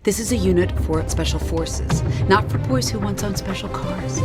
This is a unit for special forces, not for boys who once owned special cars.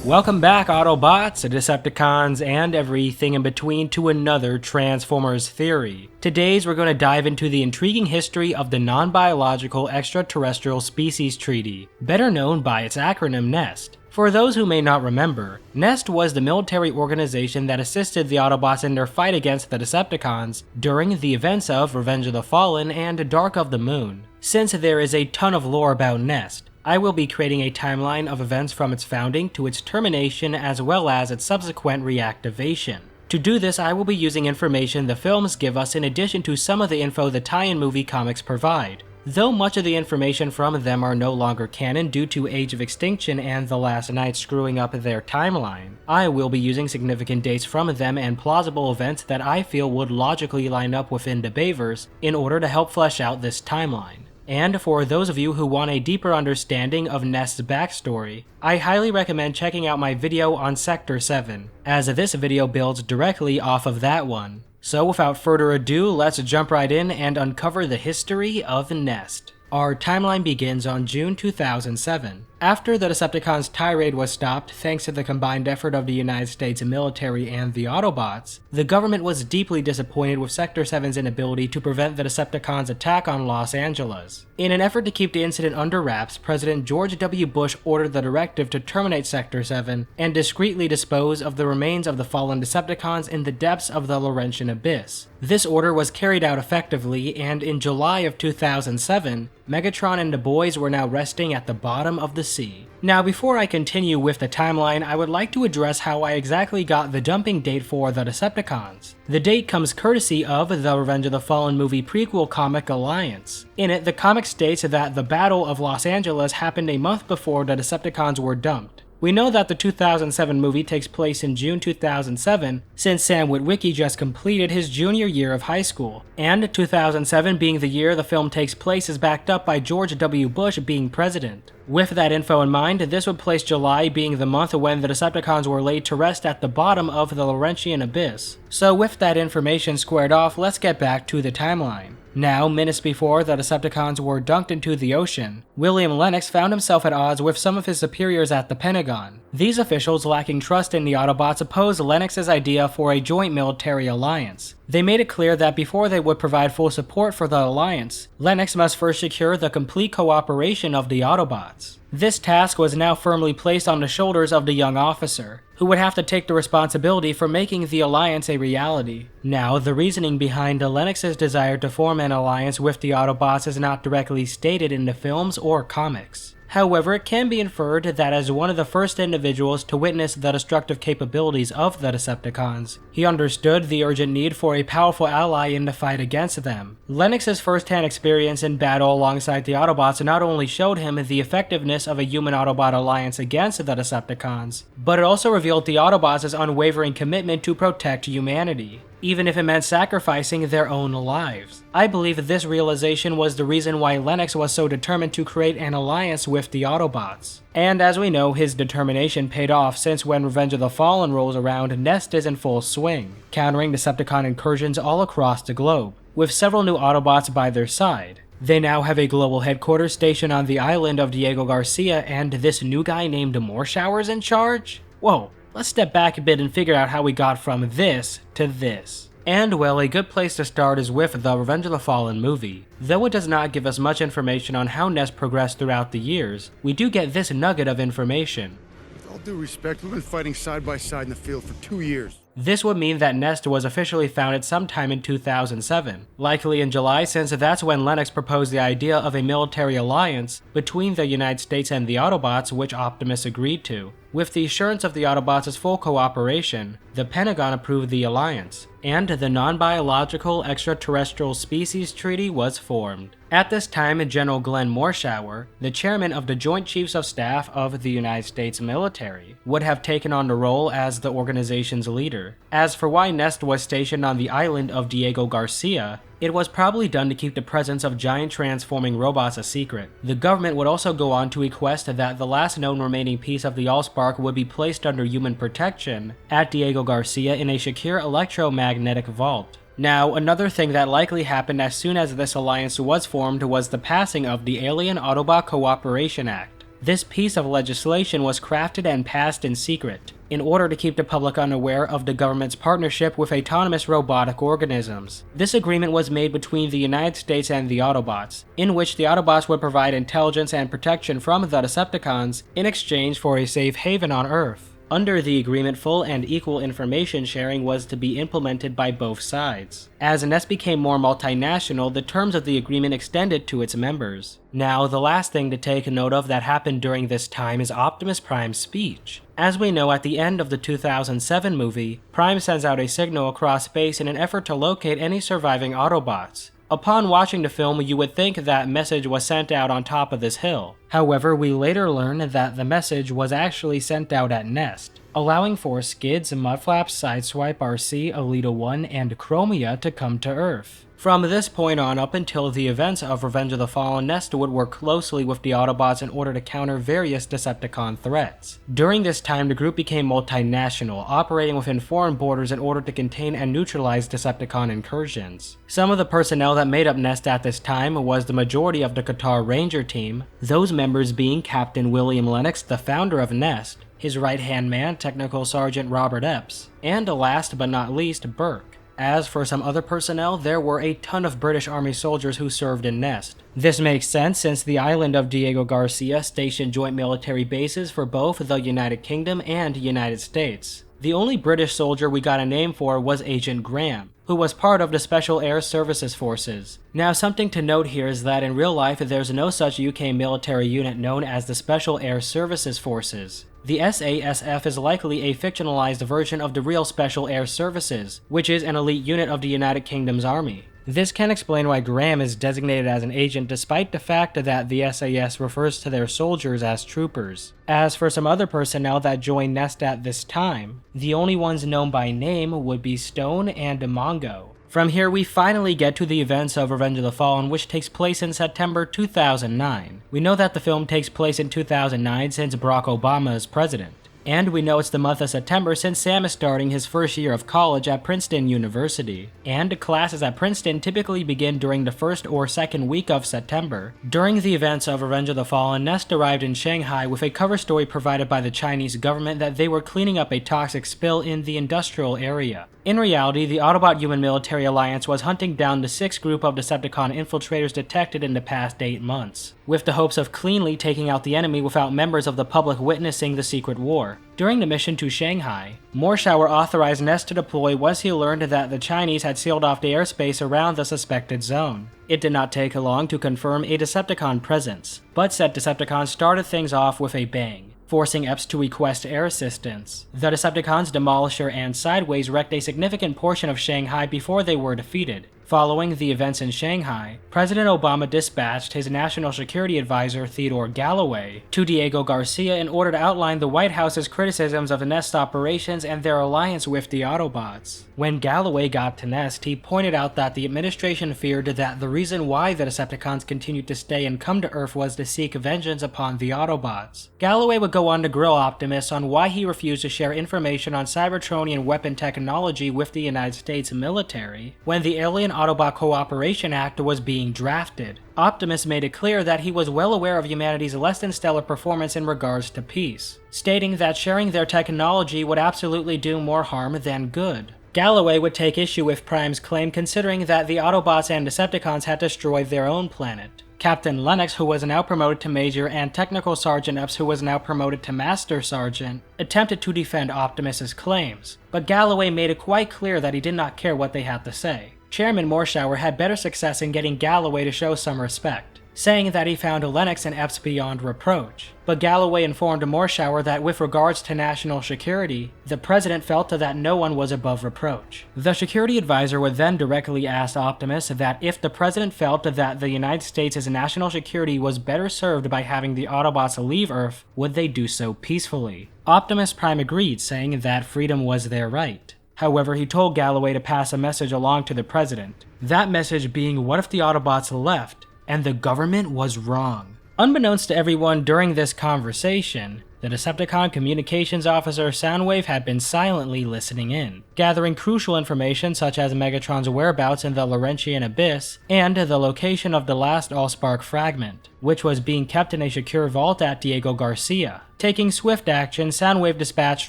Welcome back, Autobots, Decepticons, and everything in between to another Transformers theory. Today we're going to dive into the intriguing history of the Non-Biological Extraterrestrial Species Treaty, better known by its acronym NEST. For those who may not remember, NEST was the military organization that assisted the Autobots in their fight against the Decepticons during the events of Revenge of the Fallen and Dark of the Moon. Since there is a ton of lore about NEST, I will be creating a timeline of events from its founding to its termination as well as its subsequent reactivation. To do this, I will be using information the films give us in addition to some of the info the tie-in movie comics provide. Though much of the information from them are no longer canon due to Age of Extinction and The Last Knight screwing up their timeline, I will be using significant dates from them and plausible events that I feel would logically line up within the Bayverse in order to help flesh out this timeline. And for those of you who want a deeper understanding of Nest's backstory, I highly recommend checking out my video on Sector 7, as this video builds directly off of that one. So without further ado, let's jump right in and uncover the history of Nest. Our timeline begins on June 2007. After the Decepticons' tirade was stopped thanks to the combined effort of the United States military and the Autobots, the government was deeply disappointed with Sector 7's inability to prevent the Decepticons' attack on Los Angeles. In an effort to keep the incident under wraps, President George W. Bush ordered the directive to terminate Sector 7 and discreetly dispose of the remains of the fallen Decepticons in the depths of the Laurentian Abyss. This order was carried out effectively, and in July of 2007, Megatron and the boys were now resting at the bottom of the sea. Now, before I continue with the timeline, I would like to address how I exactly got the dumping date for the Decepticons. The date comes courtesy of the Revenge of the Fallen movie prequel comic Alliance. In it, the comic states that the Battle of Los Angeles happened a month before the Decepticons were dumped. We know that the 2007 movie takes place in June 2007 since Sam Witwicky just completed his junior year of high school, and 2007 being the year the film takes place is backed up by George W. Bush being president. With that info in mind, this would place July being the month when the Decepticons were laid to rest at the bottom of the Laurentian Abyss. So with that information squared off, let's get back to the timeline. Now, minutes before the Decepticons were dunked into the ocean, William Lennox found himself at odds with some of his superiors at the Pentagon. These officials, lacking trust in the Autobots, opposed Lennox's idea for a joint military alliance. They made it clear that before they would provide full support for the alliance, Lennox must first secure the complete cooperation of the Autobots. This task was now firmly placed on the shoulders of the young officer, who would have to take the responsibility for making the alliance a reality. Now, the reasoning behind Lennox's desire to form an alliance with the Autobots is not directly stated in the films or comics. However, it can be inferred that as one of the first individuals to witness the destructive capabilities of the Decepticons, he understood the urgent need for a powerful ally in the fight against them. Lennox's first-hand experience in battle alongside the Autobots not only showed him the effectiveness of a human-Autobot alliance against the Decepticons, but it also revealed the Autobots' unwavering commitment to protect humanity, even if it meant sacrificing their own lives. I believe this realization was the reason why Lennox was so determined to create an alliance with the Autobots. And as we know, his determination paid off, since when Revenge of the Fallen rolls around, Nest is in full swing, countering Decepticon incursions all across the globe, with several new Autobots by their side. They now have a global headquarters stationed on the island of Diego Garcia, and this new guy named Morshower's in charge? Whoa. Let's step back a bit and figure out how we got from this to this. And well, a good place to start is with the Revenge of the Fallen movie. Though it does not give us much information on how Nest progressed throughout the years, we do get this nugget of information. With all due respect, we've been fighting side by side in the field for 2 years. This would mean that Nest was officially founded sometime in 2007, likely in July, since that's when Lennox proposed the idea of a military alliance between the United States and the Autobots, which Optimus agreed to. With the assurance of the Autobots' full cooperation, the Pentagon approved the alliance, and the Non-Biological Extraterrestrial Species Treaty was formed. At this time, General Glenn Morshower, the chairman of the Joint Chiefs of Staff of the United States military, would have taken on the role as the organization's leader. later. As for why Nest was stationed on the island of Diego Garcia, it was probably done to keep the presence of giant transforming robots a secret. The government would also go on to request that the last known remaining piece of the Allspark would be placed under human protection at Diego Garcia in a secure electromagnetic vault. Now, another thing that likely happened as soon as this alliance was formed was the passing of the Alien Autobot Cooperation Act. This piece of legislation was crafted and passed in secret, in order to keep the public unaware of the government's partnership with autonomous robotic organisms. This agreement was made between the United States and the Autobots, in which the Autobots would provide intelligence and protection from the Decepticons in exchange for a safe haven on Earth. Under the agreement, full and equal information sharing was to be implemented by both sides. As Nest became more multinational, the terms of the agreement extended to its members. Now, the last thing to take note of that happened during this time is Optimus Prime's speech. As we know, at the end of the 2007 movie, Prime sends out a signal across space in an effort to locate any surviving Autobots. Upon watching the film, you would think that message was sent out on top of this hill. However, we later learn that the message was actually sent out at Nest, allowing for Skids, Mudflaps, Sideswipe, RC, Alita 1, and Chromia to come to Earth. From this point on up until the events of Revenge of the Fallen, Nest would work closely with the Autobots in order to counter various Decepticon threats. During this time, the group became multinational, operating within foreign borders in order to contain and neutralize Decepticon incursions. Some of the personnel that made up Nest at this time was the majority of the Qatar Ranger team, those members being Captain William Lennox, the founder of Nest, his right-hand man, Technical Sergeant Robert Epps, and last but not least, Burke. As for some other personnel, there were a ton of British Army soldiers who served in Nest. This makes sense since the island of Diego Garcia stationed joint military bases for both the United Kingdom and United States. The only British soldier we got a name for was Agent Graham, who was part of the Special Air Services Forces. Now, something to note here is that in real life there's no such UK military unit known as the Special Air Services Forces. The SASF is likely a fictionalized version of the real Special Air Services, which is an elite unit of the United Kingdom's army. This can explain why Graham is designated as an agent despite the fact that the SAS refers to their soldiers as troopers. As for some other personnel that joined Nest at this time, the only ones known by name would be Stone and Mongo. From here, we finally get to the events of Revenge of the Fallen, which takes place in September 2009. We know that the film takes place in 2009 since Barack Obama is president. And we know it's the month of September since Sam is starting his first year of college at Princeton University. And classes at Princeton typically begin during the first or second week of September. During the events of Revenge of the Fallen, Nest arrived in Shanghai with a cover story provided by the Chinese government that they were cleaning up a toxic spill in the industrial area. In reality, the Autobot Human Military Alliance was hunting down the 6th group of Decepticon infiltrators detected in the past 8 months, with the hopes of cleanly taking out the enemy without members of the public witnessing the secret war. During the mission to Shanghai, Morshower authorized Nest to deploy once he learned that the Chinese had sealed off the airspace around the suspected zone. It did not take long to confirm a Decepticon presence, but said Decepticons started things off with a bang, forcing Epps to request air assistance. The Decepticons, Demolisher, and Sideways wrecked a significant portion of Shanghai before they were defeated. Following the events in Shanghai, President Obama dispatched his National Security Advisor Theodore Galloway to Diego Garcia in order to outline the White House's criticisms of Nest's operations and their alliance with the Autobots. When Galloway got to Nest, he pointed out that the administration feared that the reason why the Decepticons continued to stay and come to Earth was to seek vengeance upon the Autobots. Galloway would go on to grill Optimus on why he refused to share information on Cybertronian weapon technology with the United States military when the Alien Autobot Cooperation Act was being drafted. Optimus made it clear that he was well aware of humanity's less than stellar performance in regards to peace, stating that sharing their technology would absolutely do more harm than good. Galloway would take issue with Prime's claim considering that the Autobots and Decepticons had destroyed their own planet. Captain Lennox, who was now promoted to Major, and Technical Sergeant Epps, who was now promoted to Master Sergeant, attempted to defend Optimus's claims, but Galloway made it quite clear that he did not care what they had to say. Chairman Morshower had better success in getting Galloway to show some respect, saying that he found Lennox and Epps beyond reproach. But Galloway informed Morshower that with regards to national security, the president felt that no one was above reproach. The security advisor would then directly ask Optimus that if the president felt that the United States' national security was better served by having the Autobots leave Earth, would they do so peacefully? Optimus Prime agreed, saying that freedom was their right. However, he told Galloway to pass a message along to the president. That message being, what if the Autobots left and the government was wrong? Unbeknownst to everyone during this conversation, the Decepticon communications officer Soundwave had been silently listening in, gathering crucial information such as Megatron's whereabouts in the Laurentian Abyss and the location of the last Allspark fragment, which was being kept in a secure vault at Diego Garcia. Taking swift action, Soundwave dispatched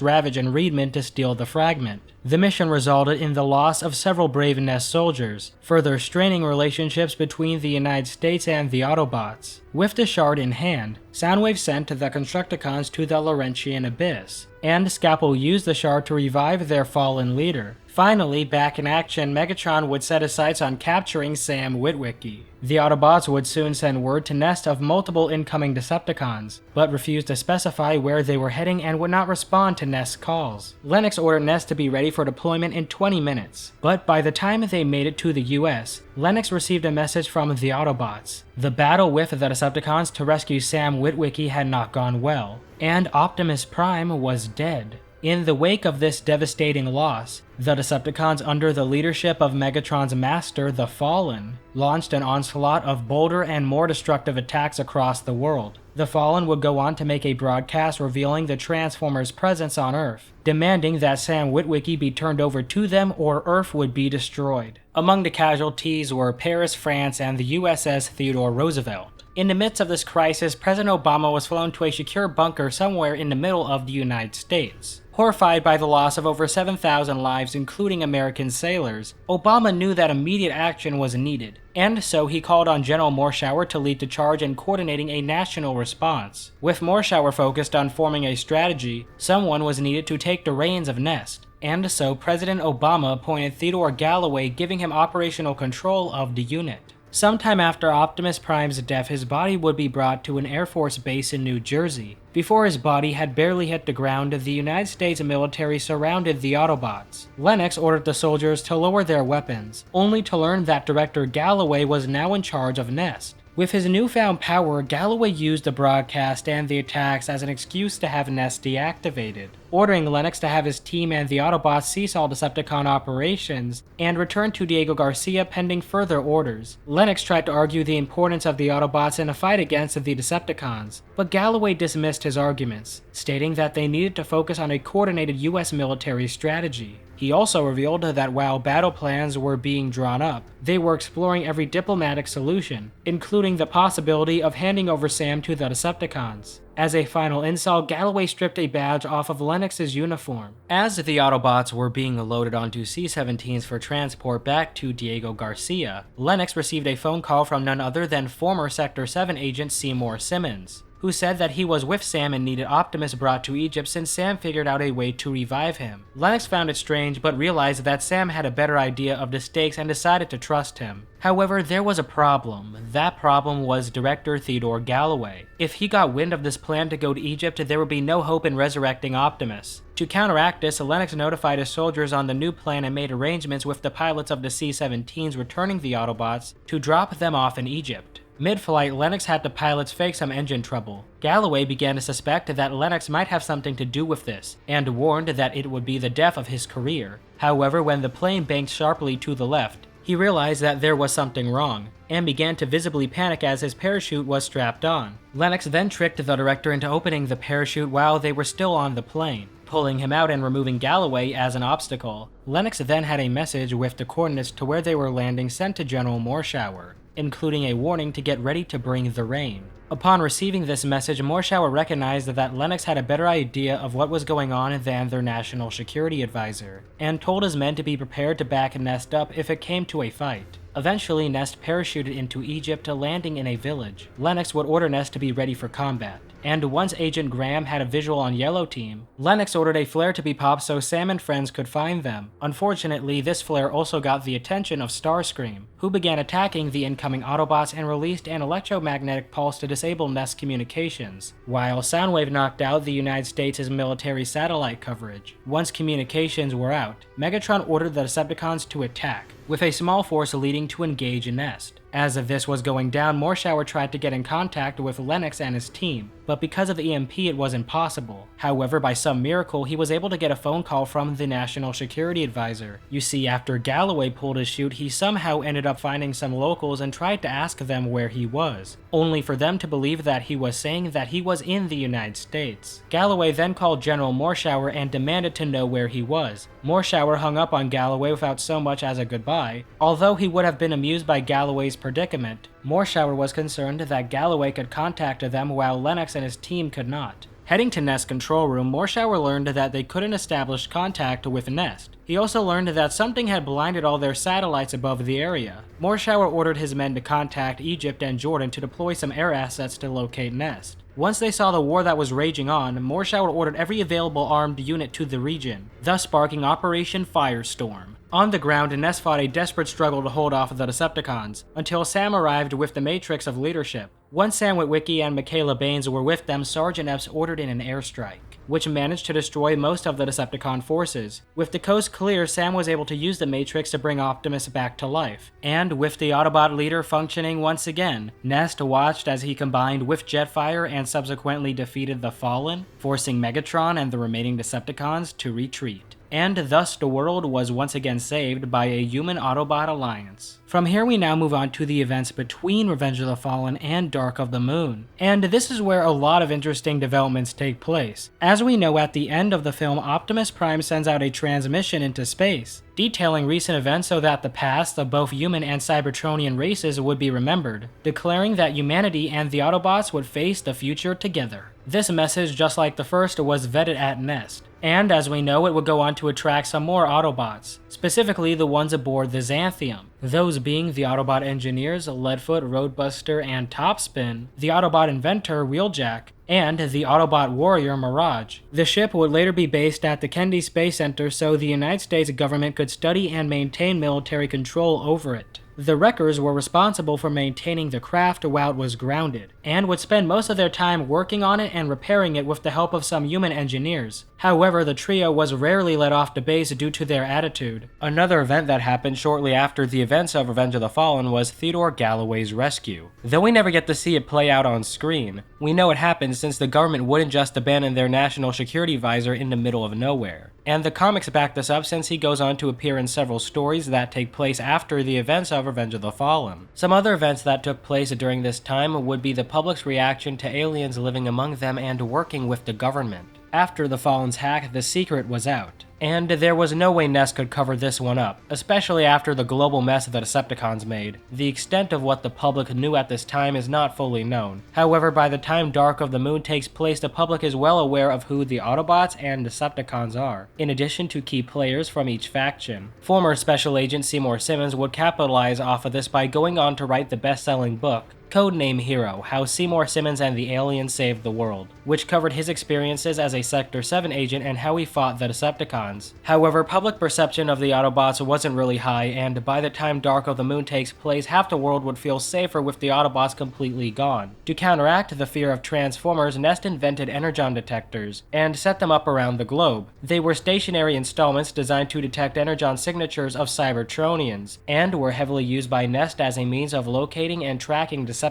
Ravage and Reedman to steal the fragment. The mission resulted in the loss of several brave Nest soldiers, further straining relationships between the United States and the Autobots. With the shard in hand, Soundwave sent the Constructicons to the Laurentian Abyss, and Scalpel used the shard to revive their fallen leader. Finally, back in action, Megatron would set his sights on capturing Sam Witwicky. The Autobots would soon send word to Nest of multiple incoming Decepticons, but refused to specify where they were heading and would not respond to Nest's calls. Lennox ordered Nest to be ready for deployment in 20 minutes, but by the time they made it to the US, Lennox received a message from the Autobots. The battle with the Decepticons to rescue Sam Witwicky had not gone well, and Optimus Prime was dead. In the wake of this devastating loss, the Decepticons under the leadership of Megatron's master, the Fallen, launched an onslaught of bolder and more destructive attacks across the world. The Fallen would go on to make a broadcast revealing the Transformers' presence on Earth, demanding that Sam Witwicky be turned over to them or Earth would be destroyed. Among the casualties were Paris, France, and the USS Theodore Roosevelt. In the midst of this crisis, President Obama was flown to a secure bunker somewhere in the middle of the United States. Horrified by the loss of over 7,000 lives, including American sailors, Obama knew that immediate action was needed, and so he called on General Morshower to lead the charge in coordinating a national response. With Morshower focused on forming a strategy, someone was needed to take the reins of Nest, and so President Obama appointed Theodore Galloway, giving him operational control of the unit. Sometime after Optimus Prime's death, his body would be brought to an Air Force base in New Jersey. Before his body had barely hit the ground, the United States military surrounded the Autobots. Lennox ordered the soldiers to lower their weapons, only to learn that Director Galloway was now in charge of Nest. With his newfound power, Galloway used the broadcast and the attacks as an excuse to have Nest deactivated, ordering Lennox to have his team and the Autobots cease all Decepticon operations and return to Diego Garcia pending further orders. Lennox tried to argue the importance of the Autobots in a fight against the Decepticons, but Galloway dismissed his arguments, stating that they needed to focus on a coordinated US military strategy. He also revealed that while battle plans were being drawn up, they were exploring every diplomatic solution, including the possibility of handing over Sam to the Decepticons. As a final insult, Galloway stripped a badge off of Lennox's uniform. As the Autobots were being loaded onto C-17s for transport back to Diego Garcia, Lennox received a phone call from none other than former Sector 7 agent Seymour Simmons, who said that he was with Sam and needed Optimus brought to Egypt since Sam figured out a way to revive him. Lennox found it strange, but realized that Sam had a better idea of the stakes and decided to trust him. However, there was a problem. That problem was Director Theodore Galloway. If he got wind of this plan to go to Egypt, there would be no hope in resurrecting Optimus. To counteract this, Lennox notified his soldiers on the new plan and made arrangements with the pilots of the C-17s returning the Autobots to drop them off in Egypt. Mid-flight, Lennox had the pilots fake some engine trouble. Galloway began to suspect that Lennox might have something to do with this, and warned that it would be the death of his career. However, when the plane banked sharply to the left, he realized that there was something wrong, and began to visibly panic as his parachute was strapped on. Lennox then tricked the director into opening the parachute while they were still on the plane, pulling him out and removing Galloway as an obstacle. Lennox then had a message with the coordinates to where they were landing sent to General Morshower, including a warning to get ready to bring the rain. Upon receiving this message, Morshower recognized that Lennox had a better idea of what was going on than their national security advisor, and told his men to be prepared to back Nest up if it came to a fight. Eventually, Nest parachuted into Egypt, landing in a village. Lennox would order Nest to be ready for combat, and once Agent Graham had a visual on Yellow Team, Lennox ordered a flare to be popped so Sam and friends could find them. Unfortunately, this flare also got the attention of Starscream, who began attacking the incoming Autobots and released an electromagnetic pulse to disable Nest communications, while Soundwave knocked out the United States' military satellite coverage. Once communications were out, Megatron ordered the Decepticons to attack, with a small force leading to engage Nest. As this was going down, Morshower tried to get in contact with Lennox and his team, but because of the EMP it was impossible. However, by some miracle, he was able to get a phone call from the National Security Advisor. You see, after Galloway pulled his chute, he somehow ended up finding some locals and tried to ask them where he was, only for them to believe that he was saying that he was in the United States. Galloway then called General Morshower and demanded to know where he was. Morshower hung up on Galloway without so much as a goodbye. Although he would have been amused by Galloway's predicament, Morshower was concerned that Galloway could contact them while Lennox and his team could not. Heading to Nest's control room, Morshower learned that they couldn't establish contact with Nest. He also learned that something had blinded all their satellites above the area. Morshower ordered his men to contact Egypt and Jordan to deploy some air assets to locate Nest. Once they saw the war that was raging on, Morshower ordered every available armed unit to the region, thus sparking Operation Firestorm. On the ground, Nest fought a desperate struggle to hold off the Decepticons, until Sam arrived with the Matrix of Leadership. Once Sam Witwicky and Michaela Baines were with them, Sergeant Epps ordered in an airstrike, which managed to destroy most of the Decepticon forces. With the coast clear, Sam was able to use the Matrix to bring Optimus back to life. And with the Autobot leader functioning once again, Nest watched as he combined with Jetfire and subsequently defeated the Fallen, forcing Megatron and the remaining Decepticons to retreat. And thus the world was once again saved by a human Autobot alliance. From here we now move on to the events between Revenge of the Fallen and Dark of the Moon. And this is where a lot of interesting developments take place. As we know, at the end of the film, Optimus Prime sends out a transmission into space, detailing recent events so that the past of both human and Cybertronian races would be remembered, declaring that humanity and the Autobots would face the future together. This message, just like the first, was vetted at Nest. And as we know, it would go on to attract some more Autobots, specifically the ones aboard the Xanthium, those being the Autobot engineers Leadfoot, Roadbuster, and Topspin, the Autobot inventor Wheeljack, and the Autobot warrior Mirage. The ship would later be based at the Kennedy Space Center so the United States government could study and maintain military control over it. The Wreckers were responsible for maintaining the craft while it was grounded, and would spend most of their time working on it and repairing it with the help of some human engineers. However, the trio was rarely let off the base due to their attitude. Another event that happened shortly after the events of Revenge of the Fallen was Theodore Galloway's rescue. Though we never get to see it play out on screen, we know it happened since the government wouldn't just abandon their national security advisor in the middle of nowhere. And the comics back this up since he goes on to appear in several stories that take place after the events of Revenge of the Fallen. Some other events that took place during this time would be the public's reaction to aliens living among them and working with the government. After the Fallen's hack, the secret was out, and there was no way Nest could cover this one up, especially after the global mess the Decepticons made. The extent of what the public knew at this time is not fully known. However, by the time Dark of the Moon takes place, the public is well aware of who the Autobots and Decepticons are, in addition to key players from each faction. Former Special Agent Seymour Simmons would capitalize off of this by going on to write the best-selling book, Codename Hero: How Seymour Simmons and the Aliens Saved the World, which covered his experiences as a Sector 7 agent and how he fought the Decepticons. However, public perception of the Autobots wasn't really high, and by the time Dark of the Moon takes place, half the world would feel safer with the Autobots completely gone. To counteract the fear of Transformers, Nest invented energon detectors, and set them up around the globe. They were stationary installments designed to detect energon signatures of Cybertronians, and were heavily used by Nest as a means of locating and tracking Decepticons.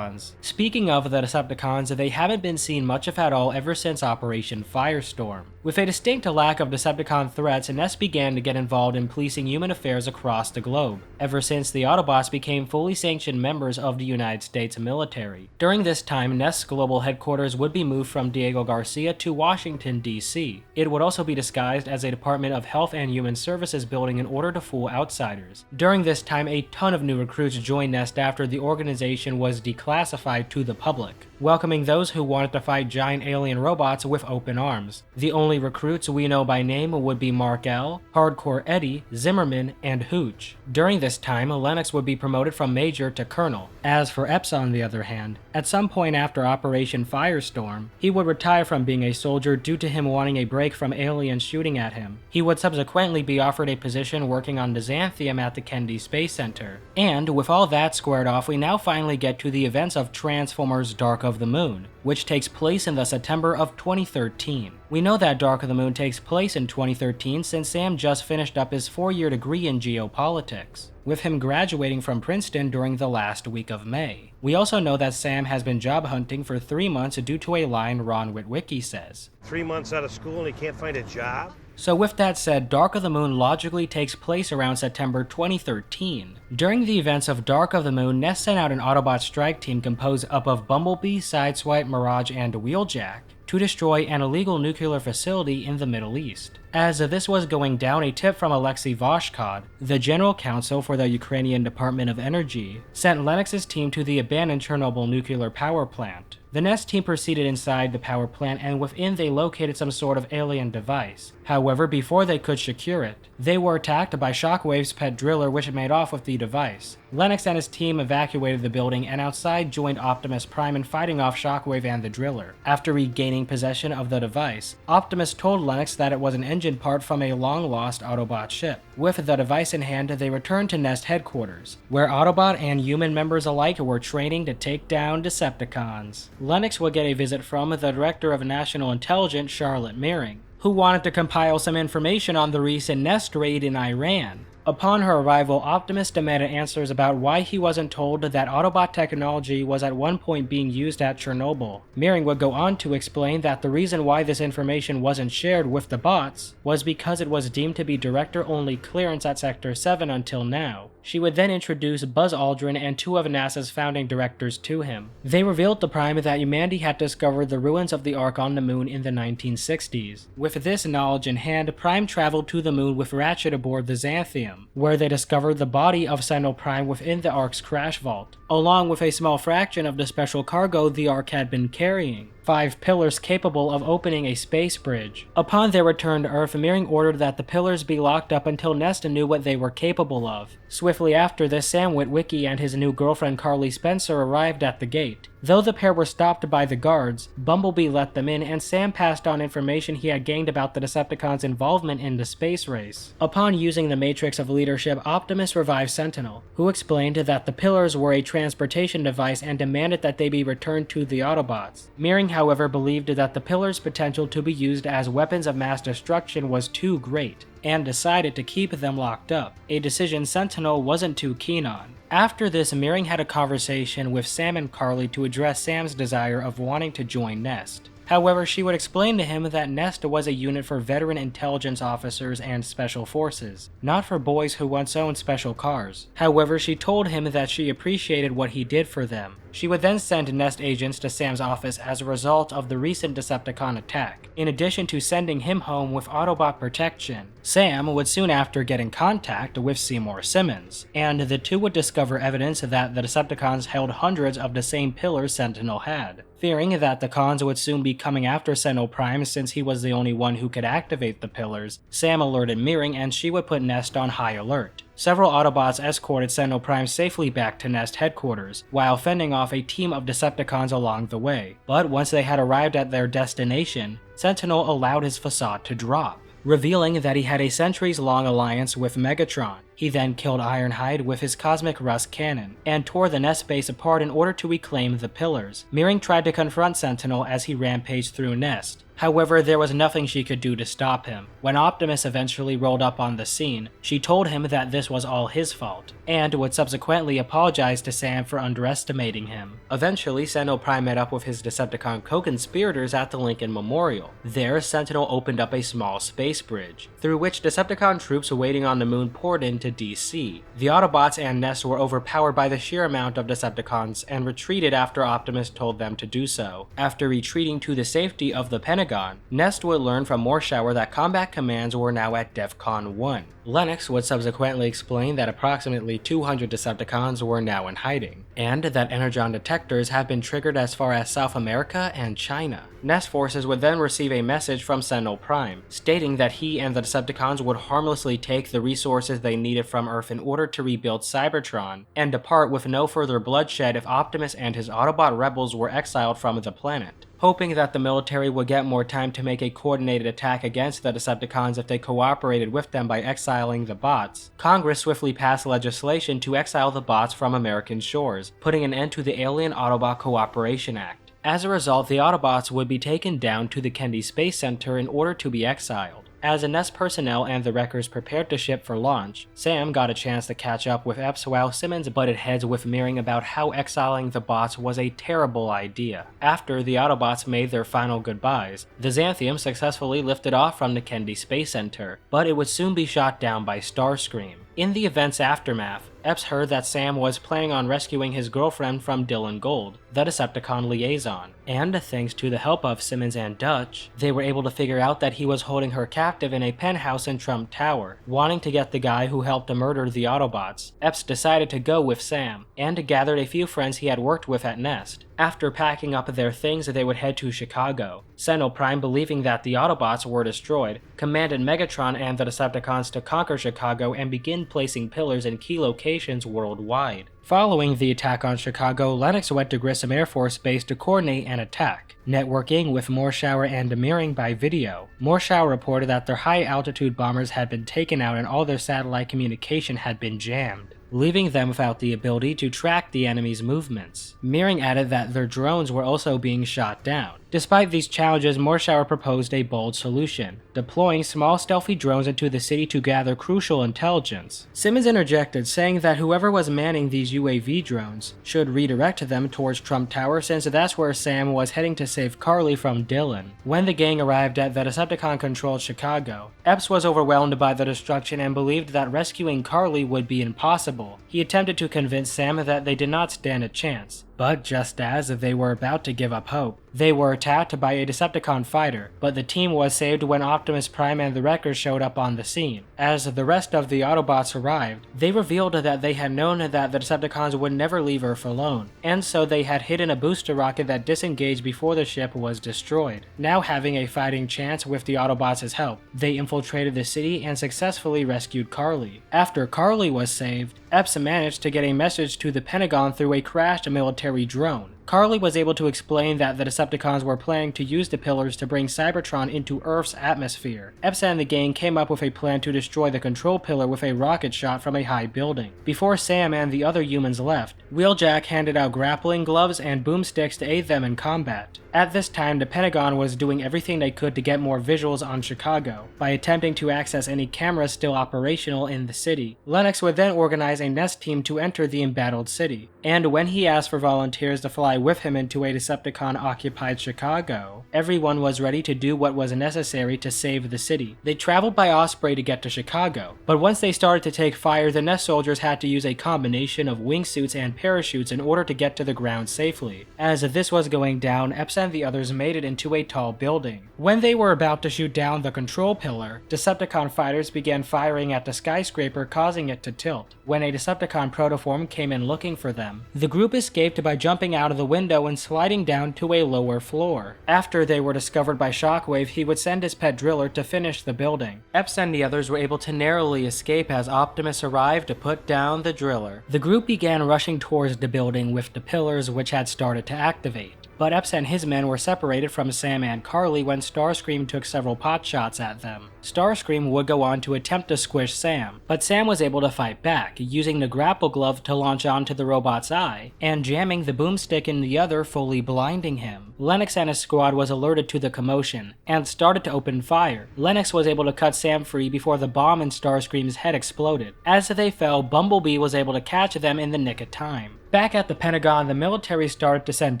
Speaking of the Decepticons, they haven't been seen much if at all ever since Operation Firestorm. With a distinct lack of Decepticon threats, Nest began to get involved in policing human affairs across the globe, ever since the Autobots became fully sanctioned members of the United States military. During this time, Nest's global headquarters would be moved from Diego Garcia to Washington, D.C. It would also be disguised as a Department of Health and Human Services building in order to fool outsiders. During this time, a ton of new recruits joined Nest after the organization was declassified to the public, welcoming those who wanted to fight giant alien robots with open arms. The only recruits we know by name would be Mark L., Hardcore Eddie, Zimmerman, and Hooch. During this time, Lennox would be promoted from Major to Colonel. As for Epps, on the other hand, at some point after Operation Firestorm, he would retire from being a soldier due to him wanting a break from aliens shooting at him. He would subsequently be offered a position working on the Xanthium at the Kennedy Space Center. And with all that squared off, we now finally get to the events of Transformers Dark of the Moon, which takes place in the September of 2013. We know that Dark of the Moon takes place in 2013 since Sam just finished up his 4-year degree in geopolitics, with him graduating from Princeton during the last week of May. We also know that Sam has been job hunting for 3 months due to a line Ron Witwicky says. 3 months out of school and he can't find a job? So with that said, Dark of the Moon logically takes place around September 2013. During the events of Dark of the Moon, Nest sent out an Autobot strike team composed up of Bumblebee, Sideswipe, Mirage, and Wheeljack to destroy an illegal nuclear facility in the Middle East. As this was going down, a tip from Alexei Voshkod, the general counsel for the Ukrainian Department of Energy, sent Lennox's team to the abandoned Chernobyl nuclear power plant. The Nest team proceeded inside the power plant, and within they located some sort of alien device. However, before they could secure it, they were attacked by Shockwave's pet driller, which made off with the device. Lennox and his team evacuated the building and outside joined Optimus Prime in fighting off Shockwave and the driller. After regaining possession of the device, Optimus told Lennox that it was an engine part from a long-lost Autobot ship. With the device in hand, they returned to Nest headquarters, where Autobot and human members alike were training to take down Decepticons. Lennox would get a visit from the Director of National Intelligence, Charlotte Meering, who wanted to compile some information on the recent Nest raid in Iran. Upon her arrival, Optimus demanded answers about why he wasn't told that Autobot technology was at one point being used at Chernobyl. Meering would go on to explain that the reason why this information wasn't shared with the bots was because it was deemed to be director-only clearance at Sector 7 until now. She would then introduce Buzz Aldrin and 2 of NASA's founding directors to him. They revealed to Prime that humanity had discovered the ruins of the Ark on the Moon in the 1960s. With this knowledge in hand, Prime traveled to the Moon with Ratchet aboard the Xanthium, where they discovered the body of Sentinel Prime within the Ark's crash vault, along with a small fraction of the special cargo the Ark had been carrying. 5 pillars capable of opening a space bridge. Upon their return to Earth, Meering ordered that the pillars be locked up until Nest knew what they were capable of. Swiftly after this, Sam Witwicky and his new girlfriend Carly Spencer arrived at the gate. Though the pair were stopped by the guards, Bumblebee let them in, and Sam passed on information he had gained about the Decepticons' involvement in the space race. Upon using the Matrix of Leadership, Optimus revived Sentinel, who explained that the pillars were a transportation device and demanded that they be returned to the Autobots. Meering, however, believed that the pillars' potential to be used as weapons of mass destruction was too great, and decided to keep them locked up, a decision Sentinel wasn't too keen on. After this, Meering had a conversation with Sam and Carly to address Sam's desire of wanting to join Nest. However, she would explain to him that Nest was a unit for veteran intelligence officers and special forces, not for boys who once owned special cars. However, she told him that she appreciated what he did for them. She would then send Nest agents to Sam's office as a result of the recent Decepticon attack, in addition to sending him home with Autobot protection. Sam would soon after get in contact with Seymour Simmons, and the two would discover evidence that the Decepticons held hundreds of the same pillars Sentinel had. Fearing that the cons would soon be coming after Sentinel Prime since he was the only one who could activate the pillars, Sam alerted Meering and she would put Nest on high alert. Several Autobots escorted Sentinel Prime safely back to Nest headquarters, while fending off a team of Decepticons along the way. But once they had arrived at their destination, Sentinel allowed his facade to drop, revealing that he had a centuries-long alliance with Megatron. He then killed Ironhide with his Cosmic Rust cannon, and tore the Nest base apart in order to reclaim the pillars. Meering tried to confront Sentinel as he rampaged through Nest. However, there was nothing she could do to stop him. When Optimus eventually rolled up on the scene, she told him that this was all his fault, and would subsequently apologize to Sam for underestimating him. Eventually, Sentinel Prime met up with his Decepticon co-conspirators at the Lincoln Memorial. There, Sentinel opened up a small space bridge, through which Decepticon troops waiting on the moon poured into DC. The Autobots and Nest were overpowered by the sheer amount of Decepticons and retreated after Optimus told them to do so. After retreating to the safety of the Pentagon, Nest would learn from Morshower that combat commands were now at DEFCON 1. Lennox would subsequently explain that approximately 200 Decepticons were now in hiding, and that Energon detectors have been triggered as far as South America and China. Nest forces would then receive a message from Sentinel Prime, stating that he and the Decepticons would harmlessly take the resources they needed from Earth in order to rebuild Cybertron, and depart with no further bloodshed if Optimus and his Autobot rebels were exiled from the planet. Hoping that the military would get more time to make a coordinated attack against the Decepticons if they cooperated with them by exiling the bots, Congress swiftly passed legislation to exile the bots from American shores, putting an end to the Alien Autobot Cooperation Act. As a result, the Autobots would be taken down to the Kennedy Space Center in order to be exiled. As the Nest personnel and the Wreckers prepared to ship for launch, Sam got a chance to catch up with Epps while Simmons butted heads with Meering about how exiling the bots was a terrible idea. After the Autobots made their final goodbyes, the Xanthium successfully lifted off from the Kennedy Space Center, but it would soon be shot down by Starscream. In the event's aftermath, Epps heard that Sam was planning on rescuing his girlfriend from Dylan Gold, the Decepticon liaison, and thanks to the help of Simmons and Dutch, they were able to figure out that he was holding her captive in a penthouse in Trump Tower. Wanting to get the guy who helped to murder the Autobots, Epps decided to go with Sam, and gathered a few friends he had worked with at Nest. After packing up their things, they would head to Chicago. Sentinel Prime, believing that the Autobots were destroyed, commanded Megatron and the Decepticons to conquer Chicago and begin placing pillars in key locations worldwide. Following the attack on Chicago, Lennox went to Grissom Air Force Base to coordinate an attack, networking with Morshower and Meering by video. Morshower reported that their high-altitude bombers had been taken out and all their satellite communication had been jammed, leaving them without the ability to track the enemy's movements. Meering added that their drones were also being shot down. Despite these challenges, Morshower proposed a bold solution, deploying small stealthy drones into the city to gather crucial intelligence. Simmons interjected, saying that whoever was manning these UAV drones should redirect them towards Trump Tower, since that's where Sam was heading to save Carly from Dylan. When the gang arrived at the Decepticon-controlled Chicago, Epps was overwhelmed by the destruction and believed that rescuing Carly would be impossible. He attempted to convince Sam that they did not stand a chance, but just as they were about to give up hope, they were attacked by a Decepticon fighter, but the team was saved when Optimus Prime and the Wreckers showed up on the scene. As the rest of the Autobots arrived, they revealed that they had known that the Decepticons would never leave Earth alone, and so they had hidden a booster rocket that disengaged before the ship was destroyed. Now having a fighting chance with the Autobots' help, they infiltrated the city and successfully rescued Carly. After Carly was saved, Epps managed to get a message to the Pentagon through a crashed military drone. Carly was able to explain that the Decepticons were planning to use the pillars to bring Cybertron into Earth's atmosphere. Epps and the gang came up with a plan to destroy the control pillar with a rocket shot from a high building. Before Sam and the other humans left, Wheeljack handed out grappling gloves and boomsticks to aid them in combat. At this time, the Pentagon was doing everything they could to get more visuals on Chicago, by attempting to access any cameras still operational in the city. Lennox would then organize a Nest team to enter the embattled city, and when he asked for volunteers to fly with him into a Decepticon-occupied Chicago, everyone was ready to do what was necessary to save the city. They traveled by Osprey to get to Chicago, but once they started to take fire, the Nest soldiers had to use a combination of wingsuits and parachutes in order to get to the ground safely. As this was going down, Epps and the others made it into a tall building. When they were about to shoot down the control pillar, Decepticon fighters began firing at the skyscraper, causing it to tilt. When a Decepticon protoform came in looking for them, the group escaped by jumping out of the window and sliding down to a lower floor. After they were discovered by Shockwave, he would send his pet driller to finish the building. Epps and the others were able to narrowly escape as Optimus arrived to put down the driller. The group began rushing towards the building with the pillars, which had started to activate. But Epps and his men were separated from Sam and Carly when Starscream took several pot shots at them. Starscream would go on to attempt to squish Sam, but Sam was able to fight back, using the grapple glove to launch onto the robot's eye, and jamming the boomstick in the other, fully blinding him. Lennox and his squad was alerted to the commotion, and started to open fire. Lennox was able to cut Sam free before the bomb in Starscream's head exploded. As they fell, Bumblebee was able to catch them in the nick of time. Back at the Pentagon, the military started to send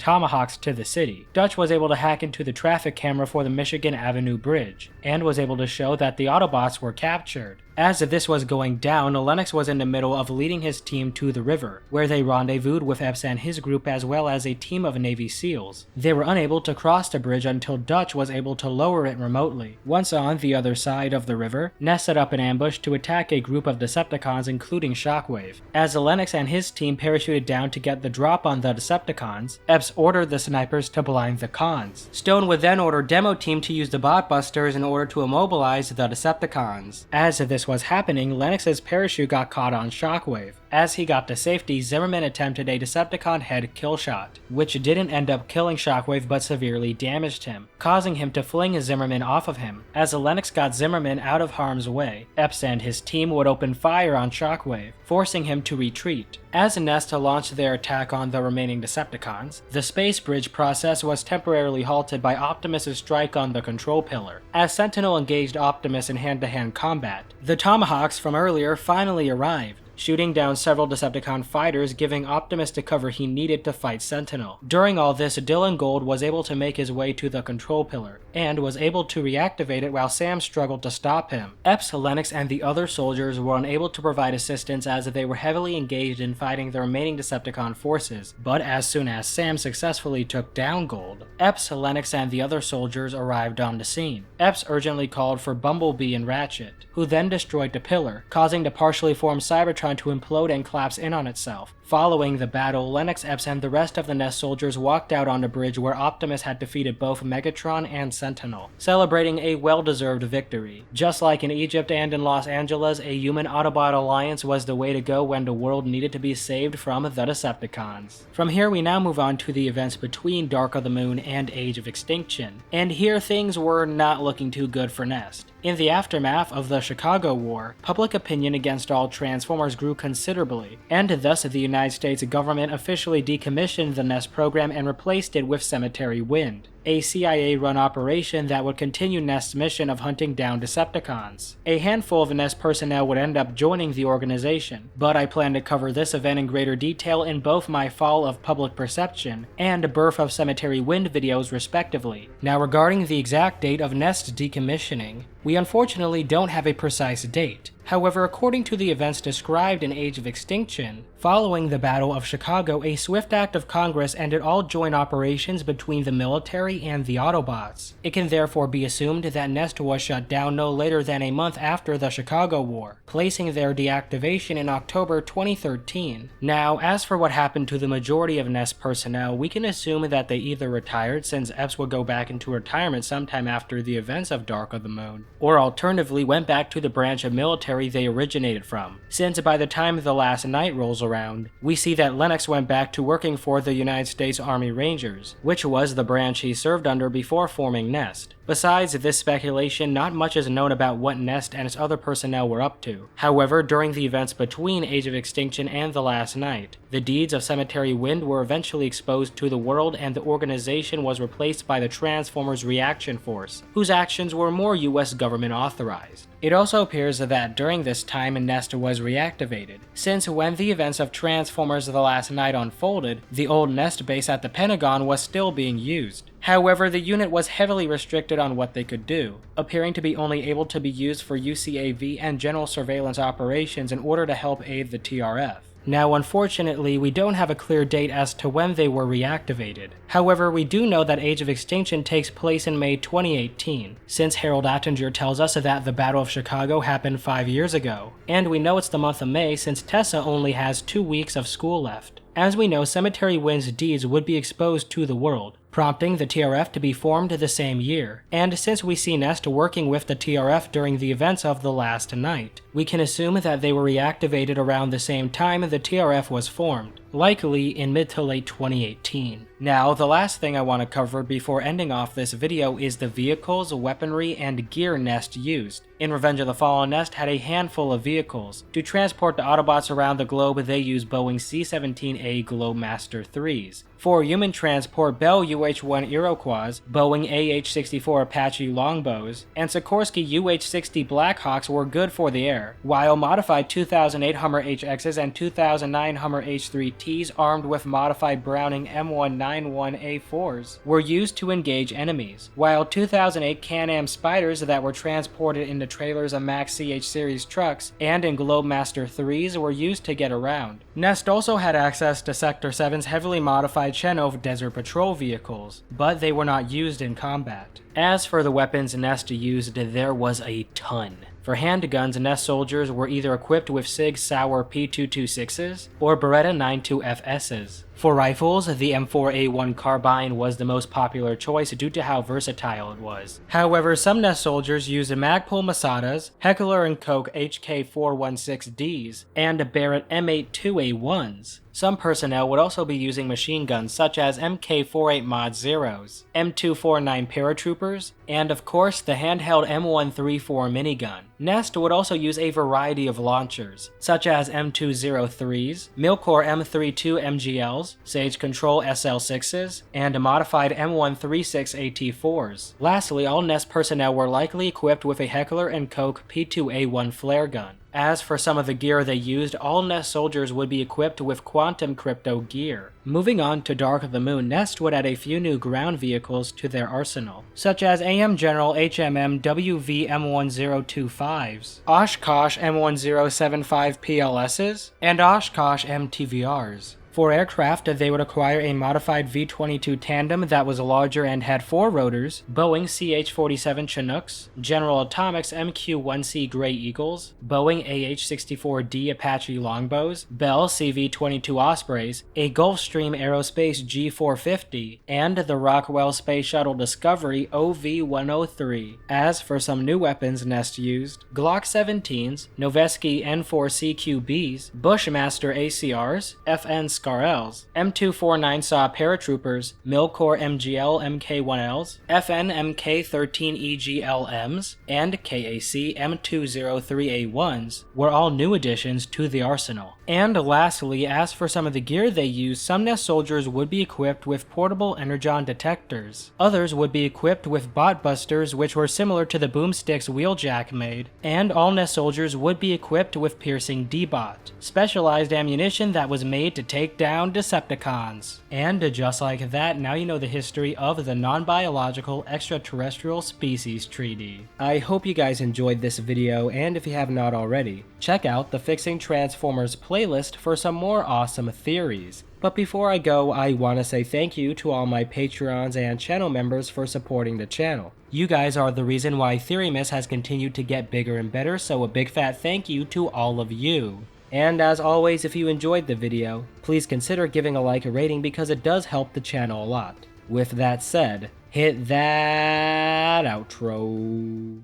Tomahawks to the city. Dutch was able to hack into the traffic camera for the Michigan Avenue Bridge, and was able to show that the Autobots were captured. As this was going down, Lennox was in the middle of leading his team to the river, where they rendezvoused with Epps and his group as well as a team of Navy SEALs. They were unable to cross the bridge until Dutch was able to lower it remotely. Once on the other side of the river, Ness set up an ambush to attack a group of Decepticons, including Shockwave. As Lennox and his team parachuted down to get the drop on the Decepticons, Epps ordered the snipers to blind the cons. Stone would then order Demo Team to use the bot busters in order to immobilize the Decepticons. As this was happening, Lennox's parachute got caught on Shockwave. As he got to safety, Zimmerman attempted a Decepticon head kill shot, which didn't end up killing Shockwave but severely damaged him, causing him to fling Zimmerman off of him. As Lennox got Zimmerman out of harm's way, Epps and his team would open fire on Shockwave, forcing him to retreat. As Nest launched their attack on the remaining Decepticons, the space bridge process was temporarily halted by Optimus' strike on the control pillar. As Sentinel engaged Optimus in hand-to-hand combat, the Tomahawks from earlier finally arrived, shooting down several Decepticon fighters, giving Optimus the cover he needed to fight Sentinel. During all this, Dylan Gold was able to make his way to the control pillar, and was able to reactivate it while Sam struggled to stop him. Epps, Lennox, and the other soldiers were unable to provide assistance as they were heavily engaged in fighting the remaining Decepticon forces, but as soon as Sam successfully took down Gold, Epps, Lennox, and the other soldiers arrived on the scene. Epps urgently called for Bumblebee and Ratchet, who then destroyed the pillar, causing the partially formed Cybertron to implode and collapse in on itself. Following the battle, Lennox, Epps, and the rest of the Nest soldiers walked out on the bridge where Optimus had defeated both Megatron and Sentinel, celebrating a well-deserved victory. Just like in Egypt and in Los Angeles, a human Autobot alliance was the way to go when the world needed to be saved from the Decepticons. From here, we now move on to the events between Dark of the Moon and Age of Extinction, and here things were not looking too good for Nest. In the aftermath of the Chicago War, public opinion against all Transformers grew considerably, and thus the United States government officially decommissioned the Nest program and replaced it with Cemetery Wind, a CIA-run operation that would continue Nest's mission of hunting down Decepticons. A handful of Nest personnel would end up joining the organization, but I plan to cover this event in greater detail in both my Fall of Public Perception and Birth of Cemetery Wind videos respectively. Now regarding the exact date of Nest's decommissioning, we unfortunately don't have a precise date. However, according to the events described in Age of Extinction, following the Battle of Chicago, a swift act of Congress ended all joint operations between the military and the Autobots. It can therefore be assumed that Nest was shut down no later than a month after the Chicago War, placing their deactivation in October 2013. Now, as for what happened to the majority of Nest personnel, we can assume that they either retired, since Epps would go back into retirement sometime after the events of Dark of the Moon, or alternatively went back to the branch of military they originated from, since by the time The Last Night rolls around, we see that Lennox went back to working for the United States Army Rangers, which was the branch he served under before forming Nest. Besides this speculation, not much is known about what Nest and its other personnel were up to. However, during the events between Age of Extinction and The Last Night, the deeds of Cemetery Wind were eventually exposed to the world, and the organization was replaced by the Transformers Reaction Force, whose actions were more US government authorized. It also appears that during this time Nest was reactivated, since when the events of Transformers The Last Night unfolded, the old Nest base at the Pentagon was still being used. However, the unit was heavily restricted on what they could do, appearing to be only able to be used for UCAV and general surveillance operations in order to help aid the TRF. Now, unfortunately, we don't have a clear date as to when they were reactivated. However, we do know that Age of Extinction takes place in May 2018, since Harold Attinger tells us that the Battle of Chicago happened 5 years ago, and we know it's the month of May since Tessa only has 2 weeks of school left. As we know, Cemetery Wind's deeds would be exposed to the world, prompting the TRF to be formed the same year, and since we see Nest working with the TRF during the events of The Last Night, we can assume that they were reactivated around the same time the TRF was formed, likely in mid to late 2018. Now, the last thing I want to cover before ending off this video is the vehicles, weaponry, and gear Nest used. In Revenge of the Fallen, Nest had a handful of vehicles. To transport the Autobots around the globe, they used Boeing C-17A Globemaster IIIs. For human transport, Bell UH-1 Iroquois, Boeing AH-64 Apache Longbows, and Sikorsky UH-60 Blackhawks were good for the air, while modified 2008 Hummer HXs and 2009 Hummer H3Ts armed with modified Browning M191A4s were used to engage enemies, while 2008 Can-Am Spyders that were transported in the trailers of Max CH series trucks and in Globemaster IIIs were used to get around. Nest also had access to Sector 7's heavily modified Chenov Desert Patrol vehicles, but they were not used in combat. As for the weapons Nest used, there was a ton. For handguns, Nest soldiers were either equipped with Sig Sauer P226s or Beretta 92FSs. For rifles, the M4A1 carbine was the most popular choice due to how versatile it was. However, some Nest soldiers used Magpul Masadas, Heckler & Koch HK416Ds, and Barrett M82A1s. Some personnel would also be using machine guns such as MK48 Mod Zeros, M249 paratroopers, and of course the handheld M134 minigun. Nest would also use a variety of launchers, such as M203s, Milcor M32 MGLs, Sage Control SL6s, and modified M136 AT4s. Lastly, all Nest personnel were likely equipped with a Heckler & Koch P2A1 flare gun. As for some of the gear they used, all Nest soldiers would be equipped with quantum crypto gear. Moving on to Dark of the Moon, Nest would add a few new ground vehicles to their arsenal, such as AM General HMM WV M1025s, Oshkosh M1075 PLSs, and Oshkosh MTVRs. For aircraft, they would acquire a modified V-22 tandem that was larger and had 4 rotors, Boeing CH-47 Chinooks, General Atomics MQ-1C Gray Eagles, Boeing AH-64D Apache Longbows, Bell CV-22 Ospreys, a Gulfstream Aerospace G-450, and the Rockwell Space Shuttle Discovery OV-103. As for some new weapons Nest used, Glock 17s, Noveske N4CQBs, Bushmaster ACRs, FN SCAR-Ls, M249 SAW paratroopers, Milcor MGL MK1Ls, FN MK13 EGLMs, and KAC M203A1s were all new additions to the arsenal. And lastly, as for some of the gear they used, some Nest soldiers would be equipped with portable energon detectors. Others would be equipped with bot busters, which were similar to the boomsticks Wheeljack made, and all Nest soldiers would be equipped with piercing D-Bot, specialized ammunition that was made to take down Decepticons. And just like that, now you know the history of the Non-Biological Extraterrestrial Species Treaty. I hope you guys enjoyed this video, and if you have not already, check out the Fixing Transformers playlist for some more awesome theories. But before I go, I want to say thank you to all my Patreons and channel members for supporting the channel. You guys are the reason why Theory Miss has continued to get bigger and better, so a big fat thank you to all of you. And as always, if you enjoyed the video, please consider giving a like or rating because it does help the channel a lot. With that said, hit that outro.